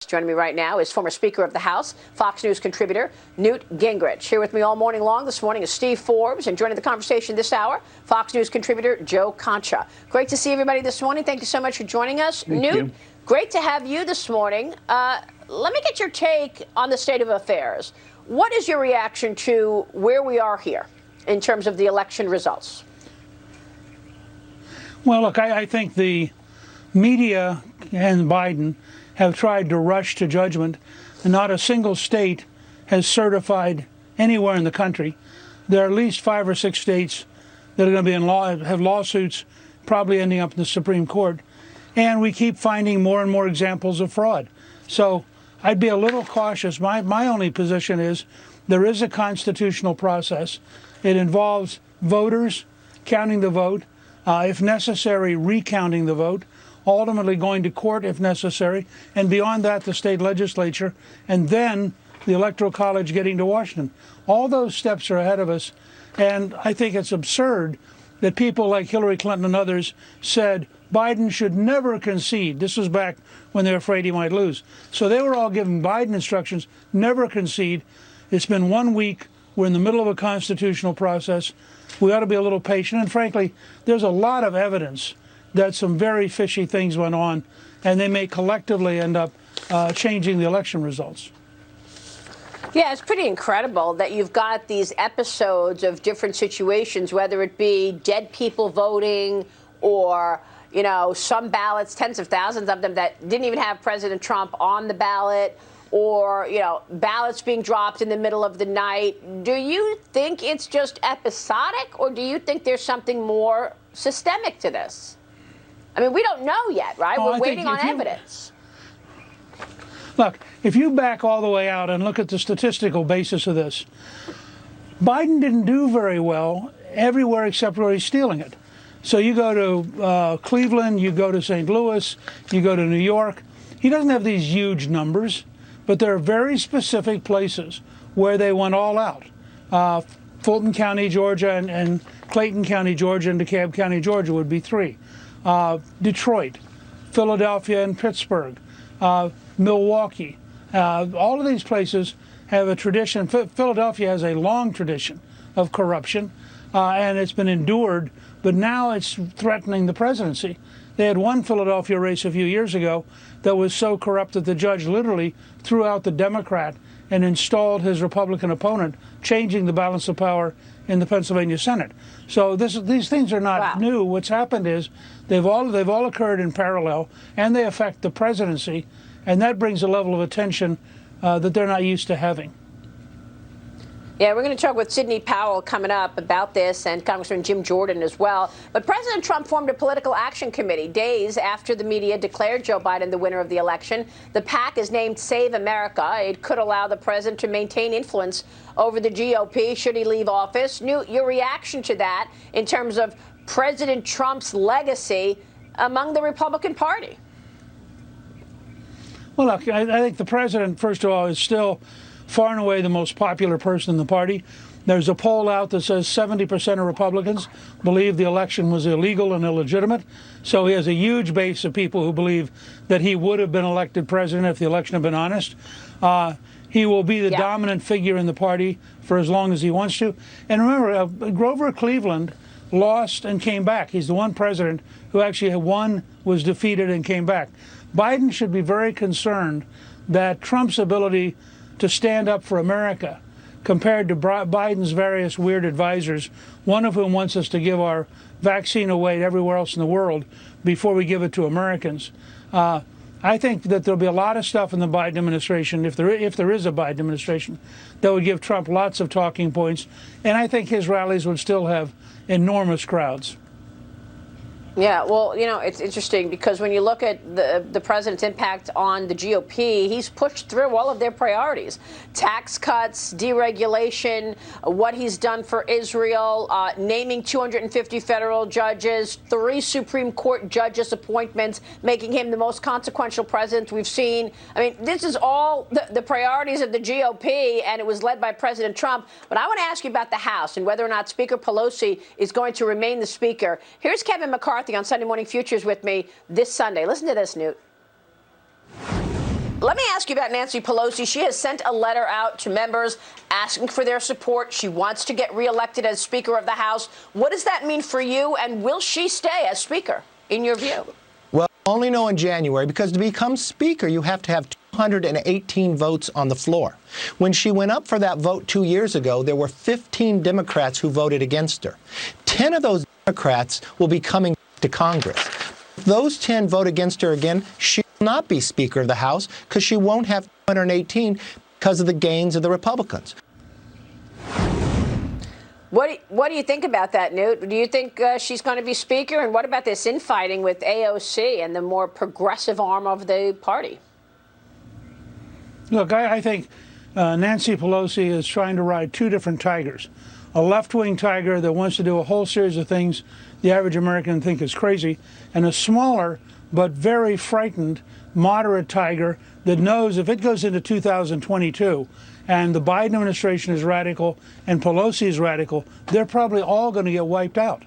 Joining me right now is former Speaker of the House, Fox News contributor Newt Gingrich. Here with me all morning long this morning is Steve Forbes, and joining the conversation this hour, Fox News contributor Joe Concha. Great to see everybody this morning. Thank you so much for joining us. Newt, great to have you this morning. Let me get your take on the state of affairs. What is your reaction to where we are here in terms of the election results? Well, look, I think the media and Biden have tried to rush to judgment, and not a single state has certified anywhere in the country. There are at least 5 or 6 states that are going to be have lawsuits, probably ending up in the Supreme Court. And we keep finding more and more examples of fraud. So I'd be a little cautious. My only position is there is a constitutional process. It involves voters counting the vote, if necessary, recounting the vote, ultimately going to court if necessary, and beyond that, the state legislature, and then the Electoral College getting to Washington. All those steps are ahead of us, and I think it's absurd that people like Hillary Clinton and others said Biden should never concede. This was back when they were afraid he might lose. So they were all giving Biden instructions, never concede. It's been 1 week. We're in the middle of a constitutional process. We ought to be a little patient, and frankly, there's a lot of evidence that some very fishy things went on, and they may collectively end up changing the election results. Yeah, it's pretty incredible that you've got these episodes of different situations, whether it be dead people voting or, you know, some ballots, tens of thousands of them that didn't even have President Trump on the ballot, or, you know, ballots being dropped in the middle of the night. Do you think it's just episodic, or do you think there's something more systemic to this? I mean, we don't know yet, right? We're waiting on evidence. Look, if you back all the way out and look at the statistical basis of this, Biden didn't do very well everywhere except where he's stealing it. So you go to Cleveland, you go to St. Louis, you go to New York. He doesn't have these huge numbers, but there are very specific places where they went all out. Fulton County, Georgia, and Clayton County, Georgia, and DeKalb County, Georgia would be 3. Detroit, Philadelphia, and Pittsburgh, Milwaukee. All of these places have a tradition. Philadelphia has a long tradition of corruption, and it's been endured, but now it's threatening the presidency. They had one Philadelphia race a few years ago that was so corrupt that the judge literally threw out the Democrat and installed his Republican opponent, changing the balance of power in the Pennsylvania Senate. So these things are not new. What's happened is they've all occurred in parallel, and they affect the presidency, and that brings a level of attention that they're not used to having. Yeah, we're going to talk with Sidney Powell coming up about this, and Congressman Jim Jordan as well. But President Trump formed a political action committee days after the media declared Joe Biden the winner of the election. The PAC is named Save America. It could allow the president to maintain influence over the GOP should he leave office. Newt, your reaction to that in terms of President Trump's legacy among the Republican Party? Well, look, I think the president, first of all, is still far and away the most popular person in the party. There's a poll out that says 70% of Republicans believe the election was illegal and illegitimate. So he has a huge base of people who believe that he would have been elected president if the election had been honest. He will be the dominant figure in the party for as long as he wants to. And remember, Grover Cleveland lost and came back. He's the one president who actually won, was defeated, and came back. Biden should be very concerned that Trump's ability to stand up for America compared to Biden's various weird advisors, one of whom wants us to give our vaccine away everywhere else in the world before we give it to Americans. I think that there'll be a lot of stuff in the Biden administration, if there is a Biden administration, that would give Trump lots of talking points, and I think his rallies would still have enormous crowds. Yeah, well, you know, it's interesting because when you look at the president's impact on the GOP, he's pushed through all of their priorities. Tax cuts, deregulation, what he's done for Israel, naming 250 federal judges, 3 Supreme Court judges appointments, making him the most consequential president we've seen. I mean, this is all the priorities of the GOP, and it was led by President Trump. But I want to ask you about the House and whether or not Speaker Pelosi is going to remain the speaker. Here's Kevin McCarthy on Sunday Morning Futures with me this Sunday. Listen to this, Newt. Let me ask you about Nancy Pelosi. She has sent a letter out to members asking for their support. She wants to get reelected as Speaker of the House. What does that mean for you, and will she stay as Speaker, in your view? Well, only know in January, because to become Speaker, you have to have 218 votes on the floor. When she went up for that vote 2 years ago, there were 15 Democrats who voted against her. 10 of those Democrats will be coming to Congress. If those 10 vote against her again, she will not be Speaker of the House because she won't have 218 because of the gains of the Republicans. What do you think about that, Newt? Do you think she's going to be Speaker? And what about this infighting with AOC and the more progressive arm of the party? Look, I think Nancy Pelosi is trying to ride two different tigers. A left-wing tiger that wants to do a whole series of things the average American think is crazy, and a smaller but very frightened moderate tiger that knows if it goes into 2022 and the Biden administration is radical and Pelosi is radical, they're probably all going to get wiped out.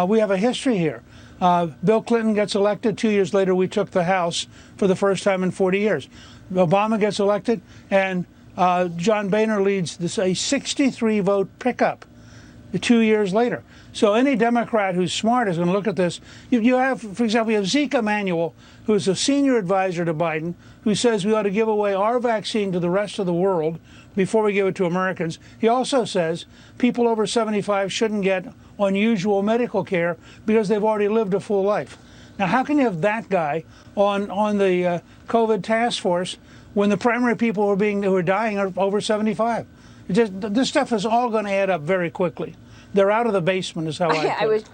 We have a history here. Bill Clinton gets elected. 2 years later, we took the House for the first time in 40 years. Obama gets elected, and John Boehner leads a 63-vote pickup 2 years later. So any Democrat who's smart is going to look at this. You have, for example, you have Zeke Emanuel, who's a senior advisor to Biden, who says we ought to give away our vaccine to the rest of the world before we give it to Americans. He also says people over 75 shouldn't get unusual medical care because they've already lived a full life. Now, how can you have that guy on the COVID task force when the primary people who are dying are over 75? This stuff is all going to add up very quickly. They're out of the basement, is how I put it.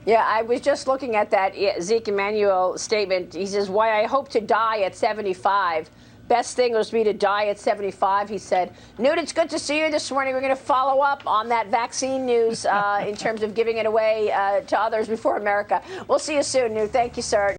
Yeah, I was just looking at that Zeke Emanuel statement. He says, "Why I hope to die at 75. Best thing was me to die at 75, he said. Newt, it's good to see you this morning. We're going to follow up on that vaccine news in terms of giving it away to others before America. We'll see you soon, Newt. Thank you, sir.